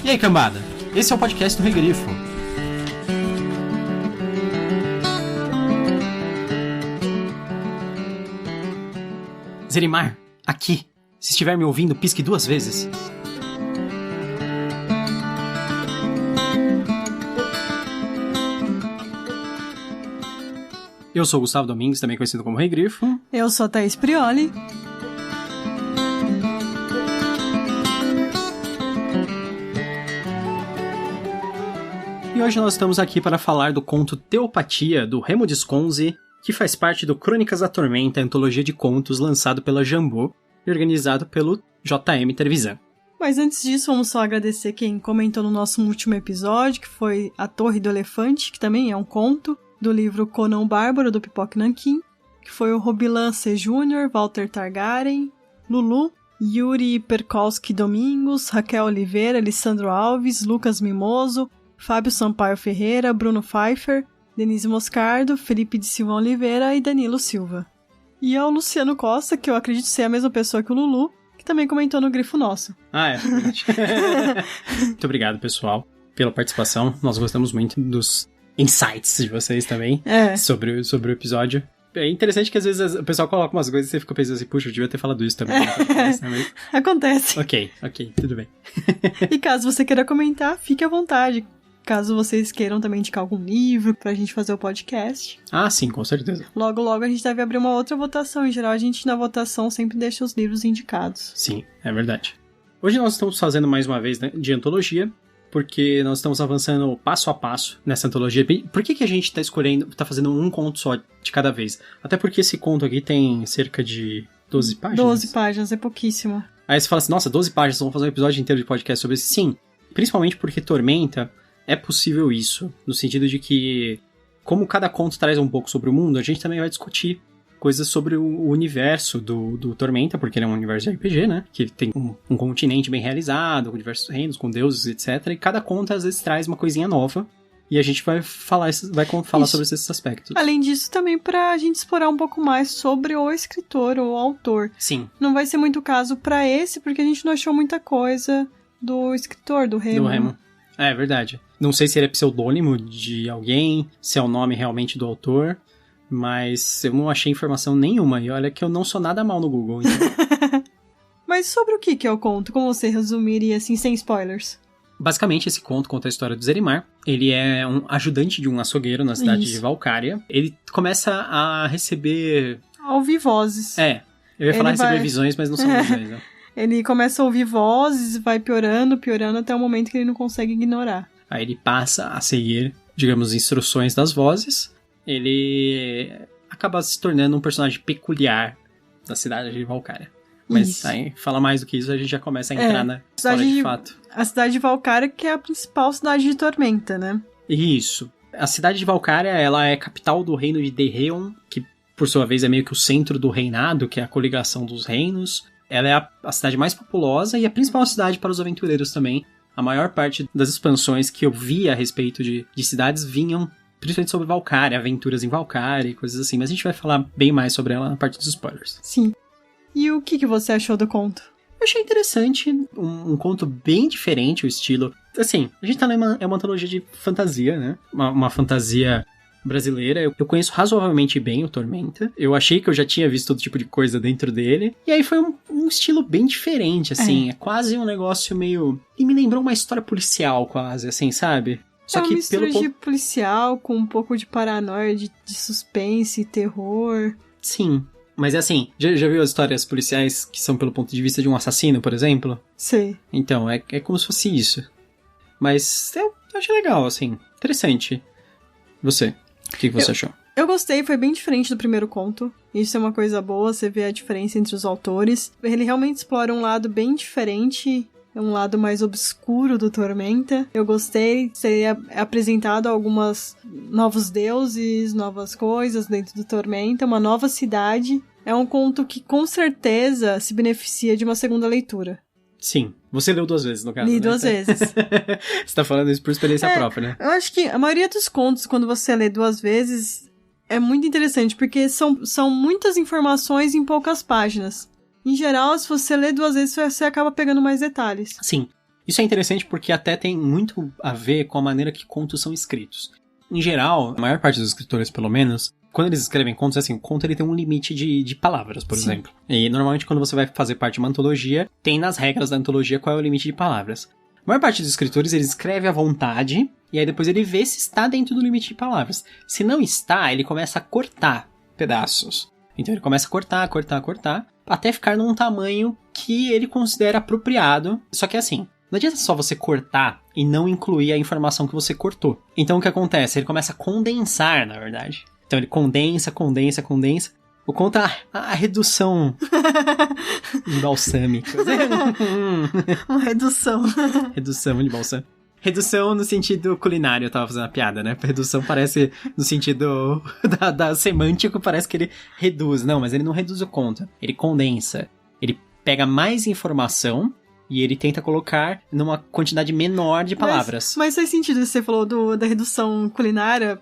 E aí, cambada? Esse é o podcast do Regrifo. Zerimar, aqui. Se estiver me ouvindo, pisque 2 vezes. Eu sou o Gustavo Domingues, também conhecido como Regrifo. Eu sou a Thaís Prioli. E hoje nós estamos aqui para falar do conto Teopatia, do Remo Visconti, que faz parte do Crônicas da Tormenta, antologia de contos lançado pela Jambô e organizado pelo JM Trevisan. Mas antes disso, vamos só agradecer quem comentou no nosso último episódio, que foi A Torre do Elefante, que também é um conto, do livro Conan o Bárbaro, do Pipoque Nanquim, que foi o Robilan C. Jr., Walter Targaryen, Lulu, Yuri Perkowski Domingos, Raquel Oliveira, Alessandro Alves, Lucas Mimoso, Fábio Sampaio Ferreira, Bruno Pfeiffer, Denise Moscardo, Felipe de Silva Oliveira e Danilo Silva. E ao Luciano Costa, que eu acredito ser a mesma pessoa que o Lulu, que também comentou no Grifo Nosso. Ah, é. Muito obrigado, pessoal, pela participação. Nós gostamos muito dos insights de vocês também sobre o episódio. É interessante que às vezes o pessoal coloca umas coisas e você fica pensando assim, puxa, eu devia ter falado isso também. Acontece. Ok, tudo bem. E caso você queira comentar, fique à vontade. Caso vocês queiram também indicar algum livro pra gente fazer o podcast. Ah, sim, com certeza. Logo a gente deve abrir uma outra votação. Em geral, a gente na votação sempre deixa os livros indicados. Sim, é verdade. Hoje nós estamos fazendo mais uma vez, né, de antologia, porque nós estamos avançando passo a passo nessa antologia. Por que a gente tá fazendo um conto só de cada vez? Até porque esse conto aqui tem cerca de 12 páginas. 12 páginas, é pouquíssimo. Aí você fala assim, nossa, 12 páginas, vamos fazer um episódio inteiro de podcast sobre isso. Sim, principalmente porque Tormenta é possível isso, no sentido de que, como cada conto traz um pouco sobre o mundo, a gente também vai discutir coisas sobre o universo do Tormenta, porque ele é um universo de RPG, né? Que tem um continente bem realizado, com diversos reinos, com deuses, etc. E cada conto, às vezes, traz uma coisinha nova. E a gente vai falar sobre esses aspectos. Além disso, também pra gente explorar um pouco mais sobre o escritor ou o autor. Sim. Não vai ser muito caso pra esse, porque a gente não achou muita coisa do escritor, do Remo. Do Remo. É verdade. Não sei se ele é pseudônimo de alguém, se é o nome realmente do autor, mas eu não achei informação nenhuma. E olha que eu não sou nada mal no Google. Então. Mas sobre o que é o conto? Como você resumiria, assim, sem spoilers? Basicamente, esse conto conta a história do Zerimar. Ele é um ajudante de um açougueiro na cidade de Valcária. Ele começa a receber... ouvir vozes. Eu ia falar receber visões, mas não são visões, né? Ele começa a ouvir vozes, vai piorando até o momento que ele não consegue ignorar. Aí ele passa a seguir, digamos, instruções das vozes. Ele acaba se tornando um personagem peculiar da cidade de Valcária. Mas aí, fala mais do que isso, a gente já começa a entrar na história de fato. A cidade de Valcária, que é a principal cidade de Tormenta, né? Isso. A cidade de Valcária, ela é capital do reino de Derreon, que por sua vez é meio que o centro do reinado, que é a coligação dos reinos. Ela é a cidade mais populosa e a principal cidade para os aventureiros também. A maior parte das expansões que eu vi a respeito de cidades vinham principalmente sobre Valcária, aventuras em Valcária e coisas assim. Mas a gente vai falar bem mais sobre ela na parte dos spoilers. Sim. E o que você achou do conto? Eu achei interessante, um conto bem diferente, o estilo. Assim, a gente tá é uma antologia de fantasia, né? Uma fantasia brasileira. Eu conheço razoavelmente bem o Tormenta. Eu achei que eu já tinha visto todo tipo de coisa dentro dele. E aí foi um estilo bem diferente, assim. É quase um negócio meio... E me lembrou uma história policial, quase, assim, sabe? Só que mistura de policial com um pouco de paranoia, de suspense, terror. Sim. Mas é assim, já viu as histórias policiais que são pelo ponto de vista de um assassino, por exemplo? Sei. Então, é como se fosse isso. Mas eu achei legal, assim. Interessante. Você? O que você achou? Eu gostei, foi bem diferente do primeiro conto. Isso é uma coisa boa, você vê a diferença entre os autores. Ele realmente explora um lado bem diferente, um lado mais obscuro do Tormenta. Eu gostei, seria apresentado alguns novos deuses, novas coisas dentro do Tormenta, uma nova cidade. É um conto que com certeza se beneficia de uma segunda leitura. Sim. Você leu 2 vezes, no caso, Li 2 vezes. Você tá falando isso por experiência própria, né? Eu acho que a maioria dos contos, quando você lê 2 vezes, é muito interessante, porque são muitas informações em poucas páginas. Em geral, se você lê 2 vezes, você acaba pegando mais detalhes. Sim. Isso é interessante porque até tem muito a ver com a maneira que contos são escritos. Em geral, a maior parte dos escritores, pelo menos, quando eles escrevem contos, assim, o conto ele tem um limite de palavras, por exemplo. E normalmente quando você vai fazer parte de uma antologia, tem nas regras da antologia qual é o limite de palavras. A maior parte dos escritores, ele escreve à vontade, e aí depois ele vê se está dentro do limite de palavras. Se não está, ele começa a cortar pedaços. Então ele começa a cortar, até ficar num tamanho que ele considera apropriado. Só que assim, não adianta só você cortar e não incluir a informação que você cortou. Então o que acontece? Ele começa a condensar, na verdade. Então ele condensa. O conto é a redução de balsâmico. Uma redução. Redução de balsâmico. Redução no sentido culinário, eu tava fazendo a piada, né? Redução parece no sentido da semântico, parece que ele reduz. Não, mas ele não reduz o conto. Ele condensa. Ele pega mais informação e ele tenta colocar numa quantidade menor de palavras. Mas faz sentido você falou da redução culinária.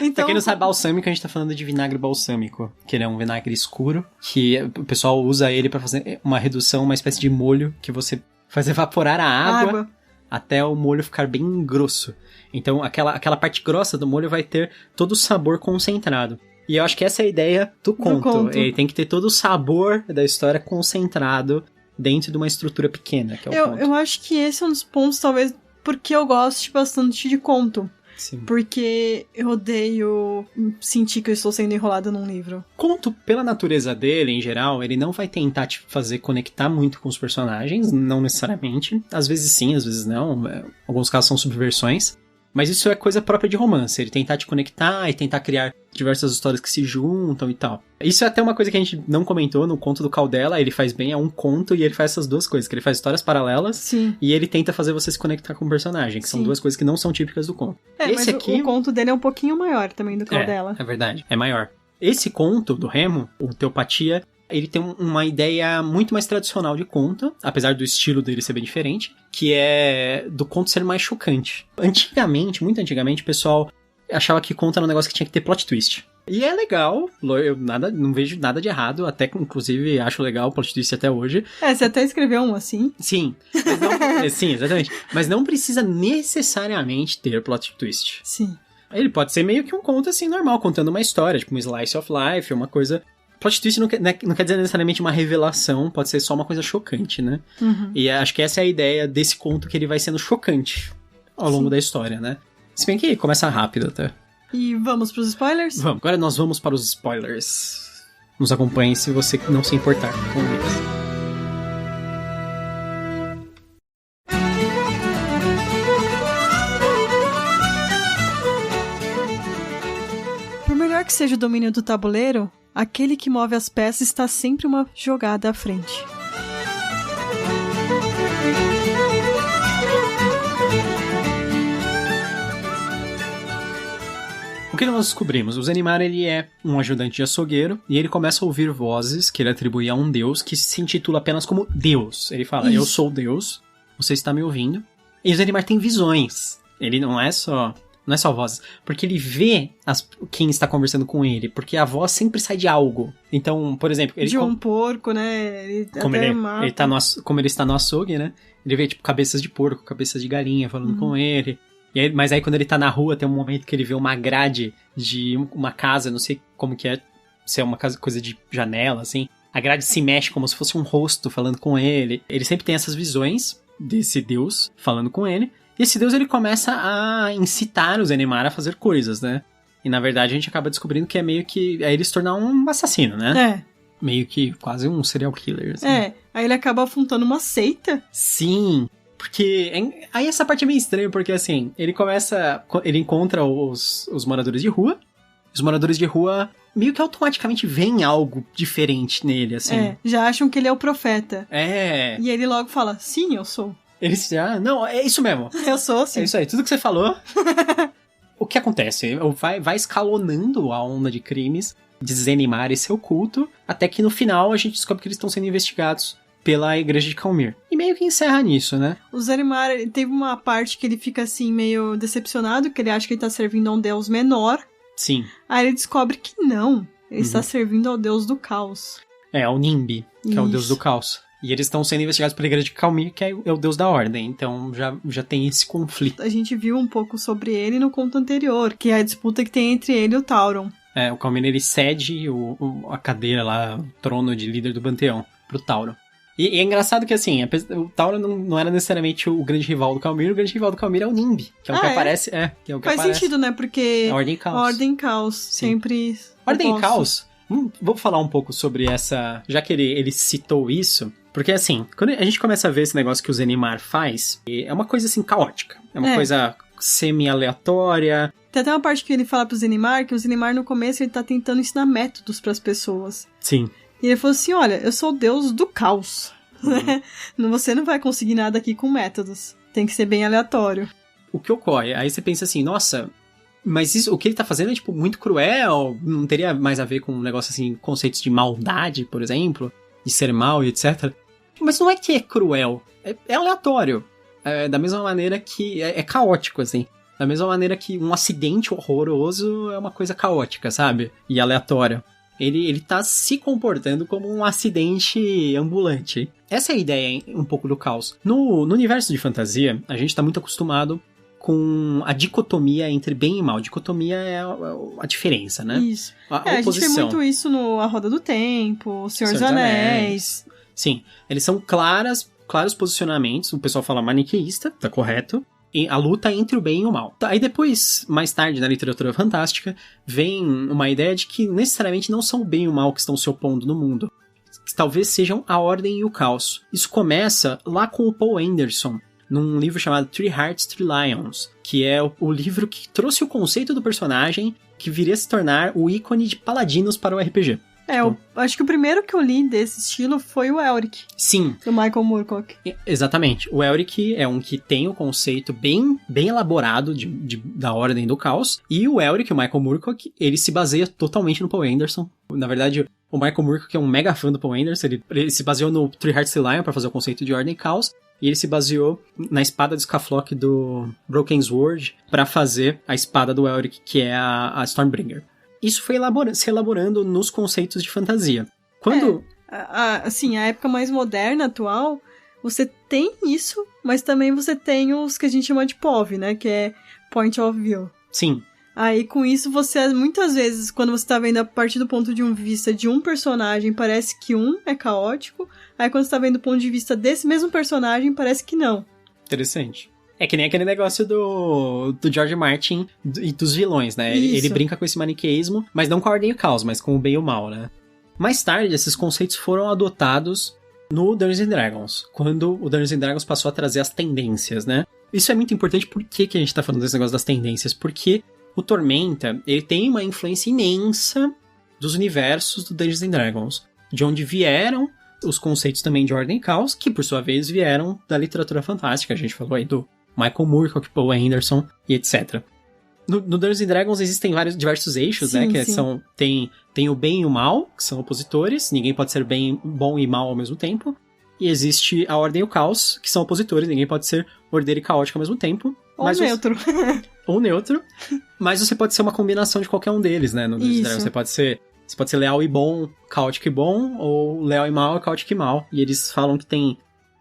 Então... Pra quem não sabe, balsâmico, a gente tá falando de vinagre balsâmico, que ele é um vinagre escuro, que o pessoal usa ele pra fazer uma redução, uma espécie de molho, que você faz evaporar a água até o molho ficar bem grosso. Então, aquela parte grossa do molho vai ter todo o sabor concentrado. E eu acho que essa é a ideia do conto. Ele tem que ter todo o sabor da história concentrado dentro de uma estrutura pequena, que é o conto. Eu acho que esse é um dos pontos, talvez, porque eu gosto bastante de conto. Sim. Porque eu odeio sentir que eu estou sendo enrolada num livro. Conto, pela natureza dele, em geral, ele não vai tentar te fazer conectar muito com os personagens, não necessariamente. Às vezes sim, às vezes não. Alguns casos são subversões. Mas isso é coisa própria de romance, ele tentar te conectar e tentar criar diversas histórias que se juntam e tal. Isso é até uma coisa que a gente não comentou no conto do Caldela, ele faz bem, é um conto e ele faz essas duas coisas, que ele faz histórias paralelas. Sim. E ele tenta fazer você se conectar com o personagem, que são duas coisas que não são típicas do conto. Esse aqui... o conto dele é um pouquinho maior também do Caldela. É verdade, é maior. Esse conto do Remo, o Teopatia, ele tem uma ideia muito mais tradicional de conto, apesar do estilo dele ser bem diferente, que é do conto ser mais chocante. Antigamente, muito antigamente, o pessoal achava que conto era um negócio que tinha que ter plot twist. E é legal, eu não vejo nada de errado, até inclusive acho legal o plot twist até hoje. Você até escreveu um assim. Sim, mas não, sim, exatamente. Mas não precisa necessariamente ter plot twist. Sim. Ele pode ser meio que um conto assim normal, contando uma história, tipo um slice of life, uma coisa... Plot twist não quer dizer necessariamente uma revelação, pode ser só uma coisa chocante, né? Uhum. E acho que essa é a ideia desse conto, que ele vai sendo chocante ao longo da história, né? Se bem que começa rápido até. E vamos pros spoilers? Vamos. Agora nós vamos para os spoilers. Nos acompanhe se você não se importar com eles. Que seja o domínio do tabuleiro, aquele que move as peças está sempre uma jogada à frente. O que nós descobrimos? O Zenimar, ele é um ajudante de açougueiro e ele começa a ouvir vozes que ele atribui a um deus que se intitula apenas como Deus. Ele fala, eu sou Deus, você está me ouvindo. E o Zenimar tem visões. Ele não é só vozes, porque ele vê quem está conversando com ele, porque a voz sempre sai de algo. Então, por exemplo... de um porco, né? Como ele está no açougue, né? Ele vê, tipo, cabeças de porco, cabeças de galinha falando com ele. E aí, mas aí, quando ele tá na rua, tem um momento que ele vê uma grade de uma casa, não sei como que é, se é uma casa, coisa de janela, assim. A grade se mexe como se fosse um rosto falando com ele. Ele sempre tem essas visões desse deus falando com ele. E esse deus, ele começa a incitar o Zenimar a fazer coisas, né? E, na verdade, a gente acaba descobrindo que é meio que... é ele se tornar um assassino, né? Meio que quase um serial killer, assim. Aí ele acaba afundando uma seita. Sim, porque... aí essa parte é meio estranha, porque, assim, ele encontra os moradores de rua. Os moradores de rua meio que automaticamente veem algo diferente nele, assim. Já acham que ele é o profeta. E ele logo fala, sim, eu sou. Eles não, é isso mesmo. Eu sou, sim. É isso aí, tudo que você falou. O que acontece? Vai escalonando a onda de crimes, de Zenimar e seu culto, até que no final a gente descobre que eles estão sendo investigados pela igreja de Calmir. E meio que encerra nisso, né? O Zenimar teve uma parte que ele fica assim, meio decepcionado, que ele acha que ele tá servindo a um deus menor. Sim. Aí ele descobre que não, ele está servindo ao deus do caos. Ao Nimbi, que é o deus do caos. E eles estão sendo investigados pela Igreja de Calmir, que é o deus da ordem. Então já tem esse conflito. A gente viu um pouco sobre ele no conto anterior, que é a disputa que tem entre ele e o Tauron. O Calmir, ele cede a cadeira lá, o trono de líder do Panteão, pro Tauron. E é engraçado que, assim, o Tauron não era necessariamente o grande rival do Calmir. O grande rival do Calmir é o Nimb, que é o que aparece... que é o que Faz aparece. sentido, né? Porque... A Ordem e Caos. Ordem e Caos, sempre... Ordem e Caos? Vou falar um pouco sobre essa... Já que ele citou isso... Porque, assim, quando a gente começa a ver esse negócio que o Zenimar faz, é uma coisa, assim, caótica. É uma coisa semi-aleatória. Tem até uma parte que ele fala pro Zenimar, que o Zenimar, no começo, ele tá tentando ensinar métodos pras pessoas. Sim. E ele falou assim, olha, eu sou o deus do caos. Você não vai conseguir nada aqui com métodos. Tem que ser bem aleatório. O que ocorre? Aí você pensa assim, nossa, mas o que ele tá fazendo é, tipo, muito cruel, não teria mais a ver com um negócio, assim, conceitos de maldade, por exemplo, de ser mal e etc. Mas não é que é cruel, é aleatório. Da mesma maneira que é caótico, assim. Da mesma maneira que um acidente horroroso é uma coisa caótica, sabe? E aleatória. Ele tá se comportando como um acidente ambulante. Essa é a ideia, um pouco do caos. No universo de fantasia, a gente tá muito acostumado com a dicotomia entre bem e mal. Dicotomia é a diferença, né? Isso. A gente vê muito isso no A Roda do Tempo, O Senhor dos Anéis. Sim, eles são claros posicionamentos. O pessoal fala maniqueísta, tá correto. A luta entre o bem e o mal. Aí depois, mais tarde, na literatura fantástica, vem uma ideia de que necessariamente não são o bem e o mal que estão se opondo no mundo. Que talvez sejam a ordem e o caos. Isso começa lá com o Poe Anderson, num livro chamado Three Hearts, Three Lions, que é o livro que trouxe o conceito do personagem que viria a se tornar o ícone de paladinos para o RPG. Acho que o primeiro que eu li desse estilo foi o Elric. Sim. Do Michael Moorcock. Exatamente. O Elric é um que tem o conceito bem elaborado da Ordem do Caos. E o Elric, o Michael Moorcock, ele se baseia totalmente no Poe Anderson. Na verdade, o Michael Moorcock é um mega fã do Poe Anderson. Ele se baseou no Three Hearts Lion para fazer o conceito de Ordem e Caos. E ele se baseou na espada de Skaflock do Broken Sword para fazer a espada do Elric, que é a Stormbringer. Isso foi se elaborando nos conceitos de fantasia. Quando... Assim, a época mais moderna, atual, você tem isso, mas também você tem os que a gente chama de POV, né? Que é Point of View. Sim. Aí, com isso, você, muitas vezes, quando você tá vendo a partir do ponto de vista de um personagem, parece que um é caótico. Aí, quando você tá vendo do ponto de vista desse mesmo personagem, parece que não. Interessante. É que nem aquele negócio do George Martin e dos vilões, né? Ele brinca com esse maniqueísmo, mas não com a ordem e o caos, mas com o bem e o mal, né? Mais tarde, esses conceitos foram adotados no Dungeons & Dragons, quando o Dungeons & Dragons passou a trazer as tendências, né? Isso é muito importante. Por que a gente tá falando desse negócio das tendências? Porque o Tormenta, ele tem uma influência imensa dos universos do Dungeons & Dragons, de onde vieram os conceitos também de ordem e caos, que por sua vez vieram da literatura fantástica. A gente falou aí do Michael Moorcock, Poe Anderson e etc. No Dungeons & Dragons existem diversos eixos, sim, né? Que sim. tem o bem e o mal, que são opositores. Ninguém pode ser bom e mal ao mesmo tempo. E existe a ordem e o caos, que são opositores. Ninguém pode ser ordeiro e caótico ao mesmo tempo. Ou neutro. Ou neutro. Mas você pode ser uma combinação de qualquer um deles, né? No Dungeons & Dragons. Você pode ser leal e bom, caótico e bom, ou leal e mal, caótico e mal. E eles falam que tem...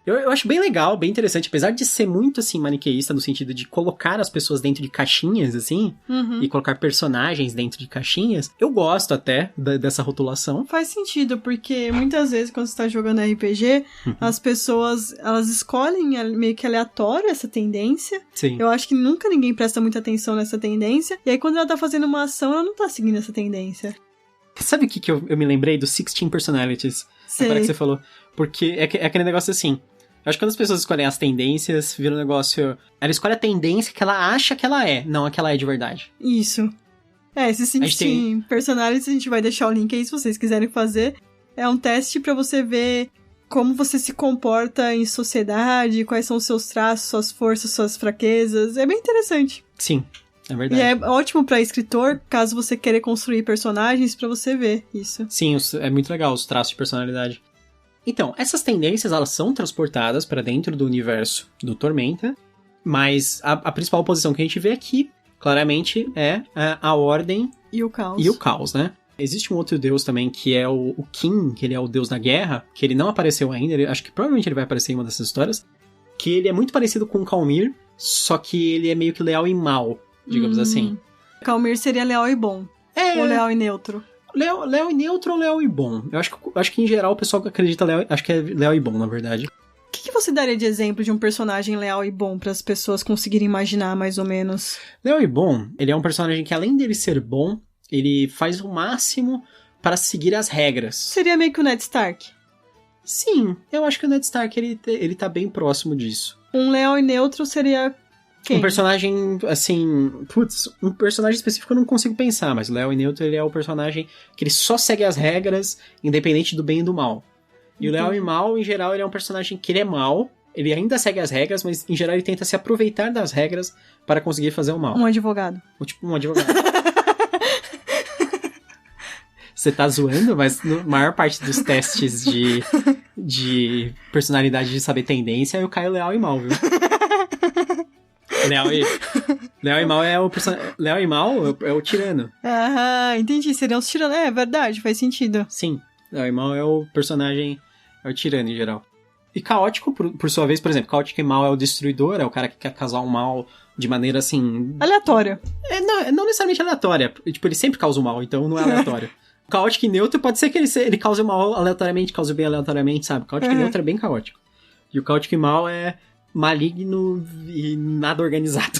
Eu acho bem legal, bem interessante, apesar de ser muito, assim, maniqueísta, no sentido de colocar as pessoas dentro de caixinhas, assim, e colocar personagens dentro de caixinhas, eu gosto até dessa rotulação. Faz sentido, porque muitas vezes quando você tá jogando RPG, as pessoas, elas escolhem meio que aleatório essa tendência. Sim. Eu acho que nunca ninguém presta muita atenção nessa tendência, e aí quando ela tá fazendo uma ação, ela não tá seguindo essa tendência. Sabe o que eu me lembrei dos 16 Personalities? Sei. Agora que você falou. Porque é aquele negócio assim... Eu acho que quando as pessoas escolhem as tendências, vira um negócio... Ela escolhe a tendência que ela acha que ela é, não a que ela é de verdade. Isso. Esses 16 personagens, a gente vai deixar o link aí se vocês quiserem fazer. É um teste pra você ver como você se comporta em sociedade, quais são os seus traços, suas forças, suas fraquezas. É bem interessante. Sim, é verdade. E é ótimo pra escritor, caso você queira construir personagens, pra você ver isso. Sim, é muito legal os traços de personalidade. Então, essas tendências, elas são transportadas para dentro do universo do Tormenta, mas a principal oposição que a gente vê aqui, claramente, é a ordem e o caos. E o caos, né? Existe um outro deus também, que é o Kin, que ele é o deus da guerra, que ele não apareceu ainda, acho que provavelmente ele vai aparecer em uma dessas histórias, que ele é muito parecido com o Calmir, só que ele é meio que leal e mal, digamos assim. Calmir seria leal e bom. Ou leal e neutro. Leal e neutro ou leal e bom? Eu acho que em geral o pessoal que acredita acho que é leal e bom, na verdade. O que você daria de exemplo de um personagem leal e bom para as pessoas conseguirem imaginar mais ou menos? Leal e bom, ele é um personagem que além dele ser bom, ele faz o máximo para seguir as regras. Seria meio que o Ned Stark? Sim, eu acho que o Ned Stark ele tá bem próximo disso. Um leal e neutro seria quem? Um personagem, assim... Putz, um personagem específico eu não consigo pensar, mas o Leal e Neutro, ele é o personagem que ele só segue as regras, independente do bem e do mal. E o Leal e Mal, em geral, ele é um personagem que ele é mal, ele ainda segue as regras, mas em geral ele tenta se aproveitar das regras para conseguir fazer o mal. Um advogado. Tipo, um advogado. Você tá zoando, mas na maior parte dos testes de personalidade de saber tendência, eu caio Leal e Mal, viu? Leal e Mal Leal e Mal é o tirano. Ah, entendi. Seriam os tiranos. É verdade, faz sentido. Sim, Leal e Mal é o personagem, é o tirano em geral. E caótico, por sua vez, por exemplo, caótico e mal é o destruidor, é o cara que quer causar o mal de maneira assim... Aleatória. Não necessariamente aleatória. Tipo, ele sempre causa o mal, então não é aleatório. Caótico e neutro pode ser que ele cause o mal aleatoriamente, cause o bem aleatoriamente, sabe? Caótico e neutro é bem caótico. E o caótico e mal é maligno e nada organizado.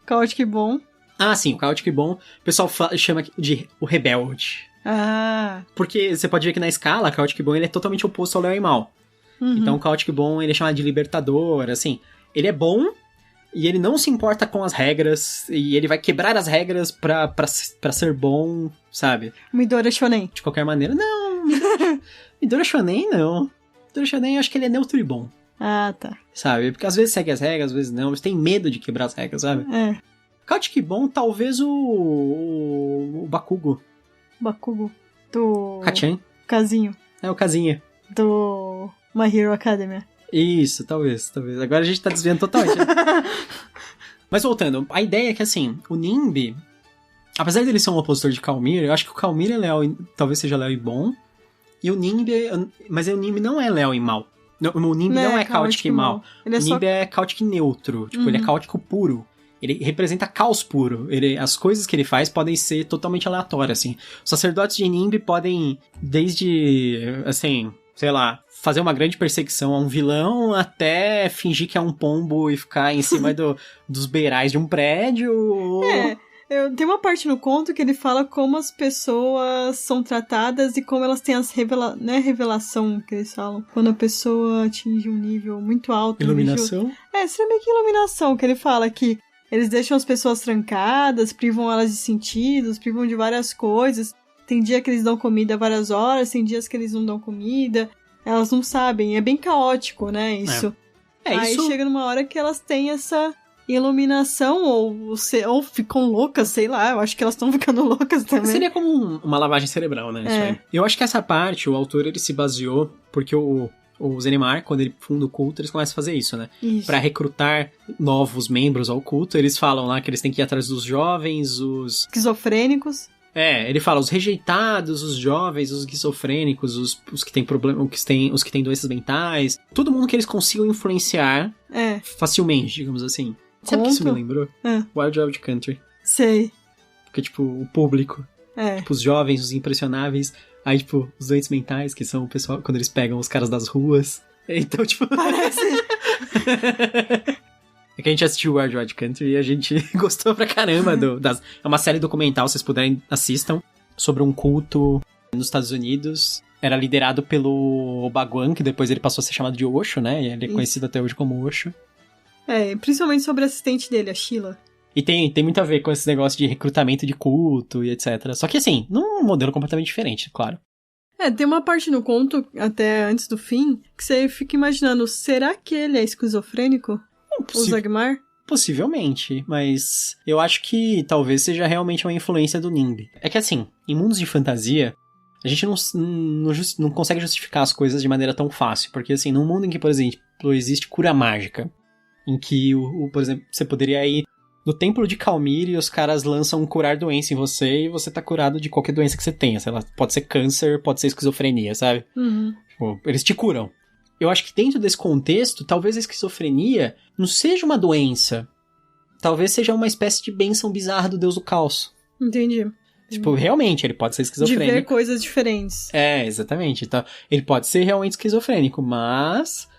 Caótico e bom. Ah, sim, o caótico e bom, o pessoal chama de o rebelde. Ah. Porque você pode ver que na escala, caótico e bom ele é totalmente oposto ao Leal e Mal. Uhum. Então o caótico e bom ele é chamado de libertador, assim. Ele é bom e ele não se importa com as regras e ele vai quebrar as regras pra ser bom, sabe? Midori Shonen. De qualquer maneira. Não, Midori Shonen não. Midori Shonen eu acho que ele é neutro e bom. Ah, tá. Sabe? Porque às vezes segue as regras, às vezes não. Mas tem medo de quebrar as regras, sabe? É. Caótico e bom, talvez o Bakugo. Bakugo. Do... Hachan. Casinho. É o Casinha. Do My Hero Academia. Isso, talvez. Agora a gente tá desviando totalmente. Né? Mas voltando, a ideia é que assim, o Nimbi, apesar dele ser um opositor de Calmir, eu acho que o Calmir é leal, talvez seja leal e bom, e o Nimbi, mas o Nimbi não é leal e mal. O Nimbi não é caótico e mal. O Nimbi é caótico e neutro, tipo, ele é caótico puro. Ele representa caos puro. As coisas que ele faz podem ser totalmente aleatórias, assim. Os sacerdotes de Nimbi podem, desde, assim, sei lá, fazer uma grande perseguição a um vilão até fingir que é um pombo e ficar em cima dos beirais de um prédio. Tem uma parte no conto que ele fala como as pessoas são tratadas e como elas têm não é revelação que eles falam. Quando a pessoa atinge um nível muito alto. Iluminação? Seria meio que iluminação, que ele fala que eles deixam as pessoas trancadas, privam elas de sentidos, privam de várias coisas. Tem dia que eles dão comida várias horas, tem dias que eles não dão comida. Elas não sabem, é bem caótico, né, isso. Aí isso... chega numa hora que elas têm essa iluminação, ou ficam loucas, sei lá, eu acho que elas estão ficando loucas também. Seria como uma lavagem cerebral, né, isso aí. Eu acho que essa parte, o autor, ele se baseou, porque o Zenimar, quando ele funda o culto, eles começam a fazer isso, né? Isso. Pra recrutar novos membros ao culto, eles falam lá que eles têm que ir atrás dos jovens, os... esquizofrênicos. Ele fala os rejeitados, os jovens, os esquizofrênicos, os que têm problema, os que têm doenças mentais, todo mundo que eles consigam influenciar facilmente, digamos assim. Sabe o que isso me lembrou? Wild Wild Country. Sei. Porque, tipo, o público, tipo, os jovens, os impressionáveis, aí, tipo, os doentes mentais, que são o pessoal, quando eles pegam os caras das ruas. Então, tipo... Parece... É que a gente assistiu Wild Wild Country e a gente gostou pra caramba é uma série documental, se vocês puderem, assistam, sobre um culto nos Estados Unidos. Era liderado pelo Bhagwan, que depois ele passou a ser chamado de Osho, né? E ele é conhecido até hoje como Osho. Principalmente sobre a assistente dele, a Sheila. E tem muito a ver com esse negócio de recrutamento de culto e etc. Só que assim, num modelo completamente diferente, claro. Tem uma parte no conto, até antes do fim, que você fica imaginando, será que ele é esquizofrênico? O Zagmar? Possivelmente, mas eu acho que talvez seja realmente uma influência do Nimbi. É que assim, em mundos de fantasia, a gente não consegue justificar as coisas de maneira tão fácil, porque assim, num mundo em que, por exemplo, existe cura mágica, em que, por exemplo, você poderia ir no templo de Calmir e os caras lançam um curar doença em você e você tá curado de qualquer doença que você tenha. Sei lá, pode ser câncer, pode ser esquizofrenia, sabe? Tipo, eles te curam. Eu acho que dentro desse contexto, talvez a esquizofrenia não seja uma doença. Talvez seja uma espécie de bênção bizarra do deus do caos. Entendi. Tipo, realmente, ele pode ser esquizofrênico. De ver coisas diferentes. Exatamente. Então, ele pode ser realmente esquizofrênico, mas...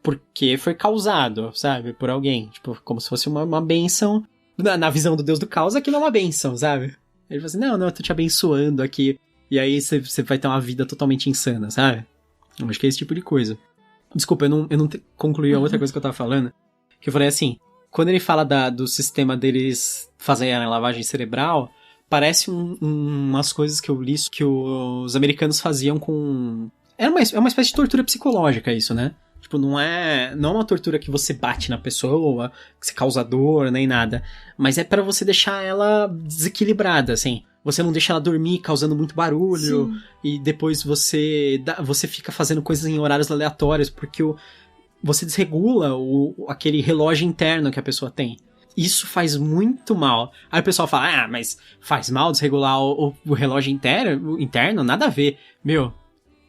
porque foi causado, sabe? Por alguém. Tipo, como se fosse uma bênção. Na visão do deus do caos, aquilo é uma bênção, sabe? Ele fala assim, não, eu tô te abençoando aqui. E aí você vai ter uma vida totalmente insana, sabe? Eu acho que é esse tipo de coisa. Desculpa, eu não concluí a outra coisa que eu tava falando. Que eu falei assim, quando ele fala do sistema deles fazerem a lavagem cerebral, parece umas coisas que eu li que os americanos faziam com... É uma espécie de tortura psicológica isso, né? Tipo, não é uma tortura que você bate na pessoa, que você causa dor, nem nada. Mas é pra você deixar ela desequilibrada, assim. Você não deixa ela dormir causando muito barulho. Sim. E depois você fica fazendo coisas em horários aleatórios, porque você desregula aquele relógio interno que a pessoa tem. Isso faz muito mal. Aí o pessoal fala, mas faz mal desregular o relógio interno? Nada a ver. Meu,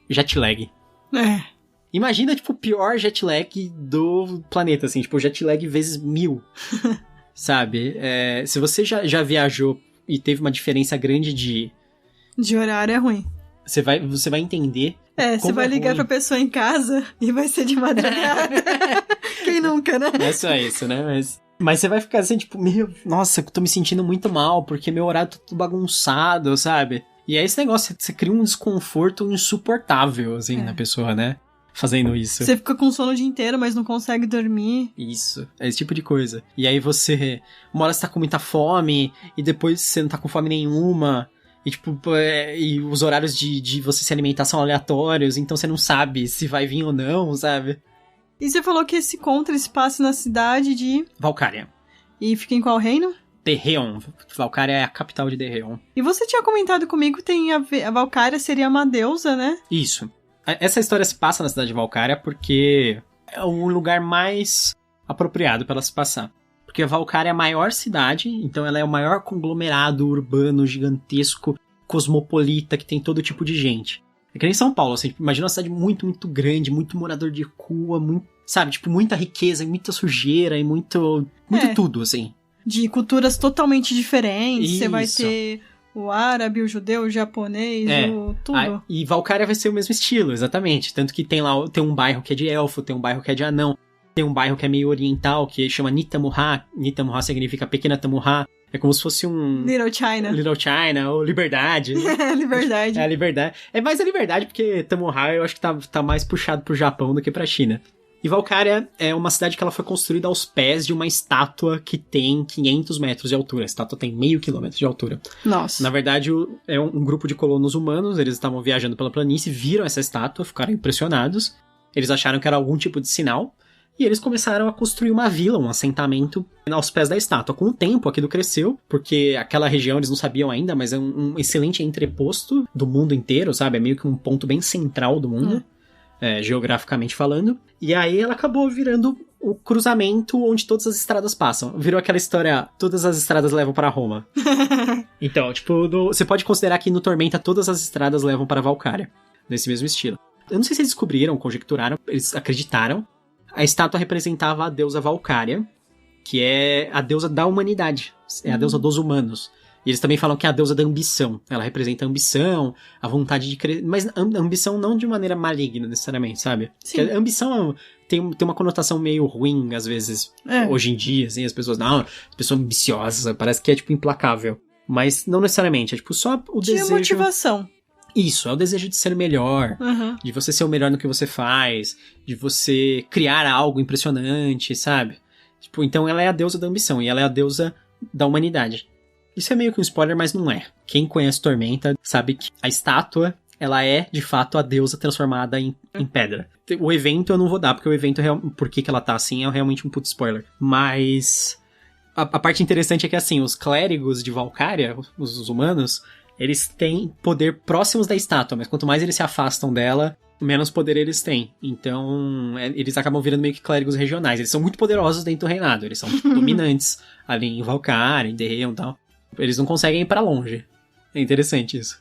jet lag. Imagina, tipo, o pior jet lag do planeta, assim. Tipo, jet lag vezes 1000. Sabe? Se você já viajou e teve uma diferença grande de horário, é ruim. Você vai entender. Você vai ligar pra pessoa em casa e vai ser de madrugada. Quem nunca, né? É só isso, né? Mas você vai ficar assim, tipo, nossa, eu tô me sentindo muito mal, porque meu horário tá tudo bagunçado, sabe? E é esse negócio, você cria um desconforto insuportável, assim, na pessoa, né? Fazendo isso. Você fica com sono o dia inteiro, mas não consegue dormir. Isso, é esse tipo de coisa. E aí uma hora você tá com muita fome, e depois você não tá com fome nenhuma, e tipo, e os horários de você se alimentar são aleatórios, então você não sabe se vai vir ou não, sabe? E você falou que esse contra se passa na cidade de... Valkyria. E fica em qual reino? Terreon. Valkyria é a capital de Terreon. E você tinha comentado comigo que a Valkyria seria uma deusa, né? Isso. Essa história se passa na cidade de Valkyria porque é o lugar mais apropriado para ela se passar. Porque a Valkyria é a maior cidade, então ela é o maior conglomerado urbano, gigantesco, cosmopolita, que tem todo tipo de gente. É que nem São Paulo, assim, imagina uma cidade muito, muito grande, muito morador de rua, muito, sabe, tipo, muita riqueza, muita sujeira e muito tudo, assim. De culturas totalmente diferentes, você vai ter o árabe, o judeu, o japonês, tudo. E Valkyria vai ser o mesmo estilo, exatamente, tanto que tem um bairro que é de elfo, tem um bairro que é de anão, tem um bairro que é meio oriental, que chama Nitamuha. Nitamuha significa Pequena Tamuha. É como se fosse um... Little China, ou Liberdade. Liberdade. É a Liberdade. É mais a Liberdade, porque Tamuha eu acho que tá mais puxado pro Japão do que pra China. E Valkyria é uma cidade que ela foi construída aos pés de uma estátua que tem 500 metros de altura. A estátua tem meio quilômetro de altura. Nossa. Na verdade, é um grupo de colonos humanos, eles estavam viajando pela planície, viram essa estátua, ficaram impressionados. Eles acharam que era algum tipo de sinal. E eles começaram a construir uma vila, um assentamento aos pés da estátua. Com o tempo, aquilo cresceu, porque aquela região eles não sabiam ainda, mas é um excelente entreposto do mundo inteiro, sabe? É meio que um ponto bem central do mundo, geograficamente falando. E aí ela acabou virando o cruzamento onde todas as estradas passam. Virou aquela história, todas as estradas levam para Roma. Então, tipo, você pode considerar que no Tormenta todas as estradas levam para Valkyria, nesse mesmo estilo. Eu não sei se eles descobriram, conjecturaram, eles acreditaram. A estátua representava a deusa Valkyria, que é a deusa da humanidade. É a deusa dos humanos. E eles também falam que é a deusa da ambição. Ela representa a ambição, a vontade de crescer. Mas a ambição não de maneira maligna, necessariamente, sabe? Sim. Porque a ambição tem uma conotação meio ruim, às vezes, hoje em dia, assim. As pessoas, ambiciosas, parece que é, tipo, implacável. Mas não necessariamente, é, tipo, só o desejo... motivação. Isso, é o desejo de ser melhor, de você ser o melhor no que você faz, de você criar algo impressionante, sabe? Tipo, então ela é a deusa da ambição e ela é a deusa da humanidade. Isso é meio que um spoiler, mas não é. Quem conhece Tormenta sabe que a estátua, ela é, de fato, a deusa transformada em pedra. O evento eu não vou dar, porque o evento, por que ela tá assim, é realmente um puto spoiler. Mas a parte interessante é que, assim, os clérigos de Valkyria, os humanos... Eles têm poder próximos da estátua, mas quanto mais eles se afastam dela, menos poder eles têm. Então, eles acabam virando meio que clérigos regionais. Eles são muito poderosos dentro do reinado. Eles são dominantes ali em Valkyria, em Derreon e tal. Eles não conseguem ir pra longe. É interessante isso.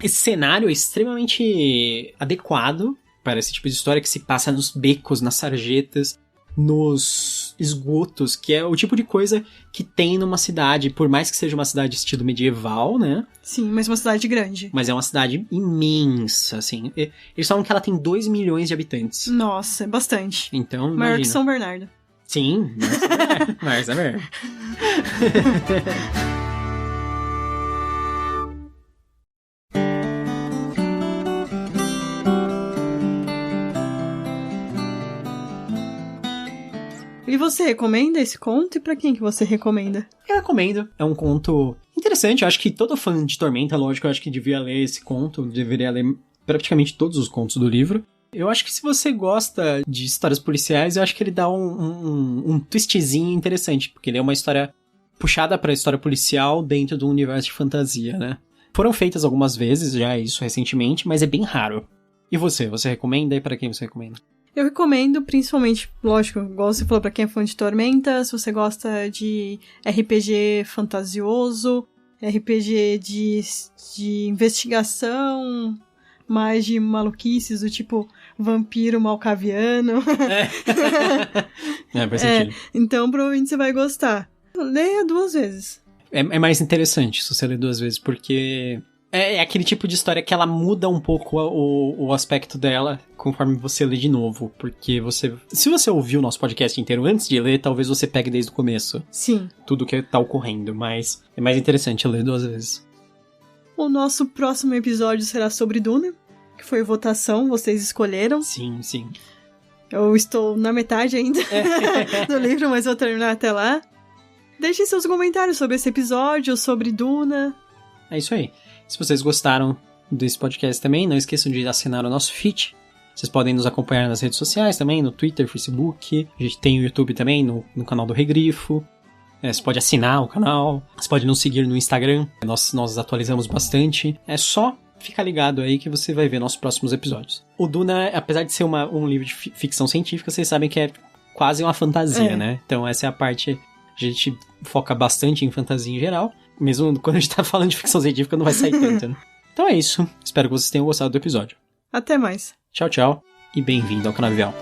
Esse cenário é extremamente adequado para esse tipo de história que se passa nos becos, nas sarjetas, nos esgotos, que é o tipo de coisa que tem numa cidade, por mais que seja uma cidade estilo medieval, né? Sim, mas uma cidade grande. Mas é uma cidade imensa, assim. Eles falam que ela tem 2 milhões de habitantes. Nossa, é bastante. Então, maior imagina. que São Bernardo. Sim, mas é verdade. E você recomenda esse conto? E pra quem que você recomenda? Eu recomendo. É um conto interessante. Eu acho que todo fã de Tormenta, lógico, eu acho que devia ler esse conto. Deveria ler praticamente todos os contos do livro. Eu acho que se você gosta de histórias policiais, eu acho que ele dá um twistzinho interessante. Porque ele é uma história puxada pra história policial dentro do universo de fantasia, né? Foram feitas algumas vezes já isso recentemente, mas é bem raro. E você recomenda? E pra quem você recomenda? Eu recomendo, principalmente, lógico, igual você falou, pra quem é fã de Tormenta, se você gosta de RPG fantasioso, RPG de investigação, mais de maluquices, do tipo vampiro malcaviano. Faz sentido. Então, provavelmente você vai gostar. Leia 2 vezes. É mais interessante se você ler 2 vezes, porque é aquele tipo de história que ela muda um pouco o aspecto dela conforme você lê de novo. Porque se você ouviu o nosso podcast inteiro antes de ler, talvez você pegue desde o começo. Sim. Tudo que tá ocorrendo, mas é mais interessante ler 2 vezes. O nosso próximo episódio será sobre Duna, que foi votação, vocês escolheram. Sim. Eu estou na metade ainda do livro, mas vou terminar até lá. Deixem seus comentários sobre esse episódio, sobre Duna. É isso aí. Se vocês gostaram desse podcast também, não esqueçam de assinar o nosso feed. Vocês podem nos acompanhar nas redes sociais também, no Twitter, Facebook. A gente tem o YouTube também, no canal do Regrifo. Você pode assinar o canal. Você pode nos seguir no Instagram. Nós atualizamos bastante. É só ficar ligado aí que você vai ver nossos próximos episódios. O Duna, apesar de ser um livro de ficção científica, vocês sabem que é quase uma fantasia, né? Então essa é a parte... A gente foca bastante em fantasia em geral. Mesmo quando a gente tá falando de ficção científica, não vai sair tanto, né? Então é isso. Espero que vocês tenham gostado do episódio. Até mais. Tchau, tchau. E bem-vindo ao Canavial.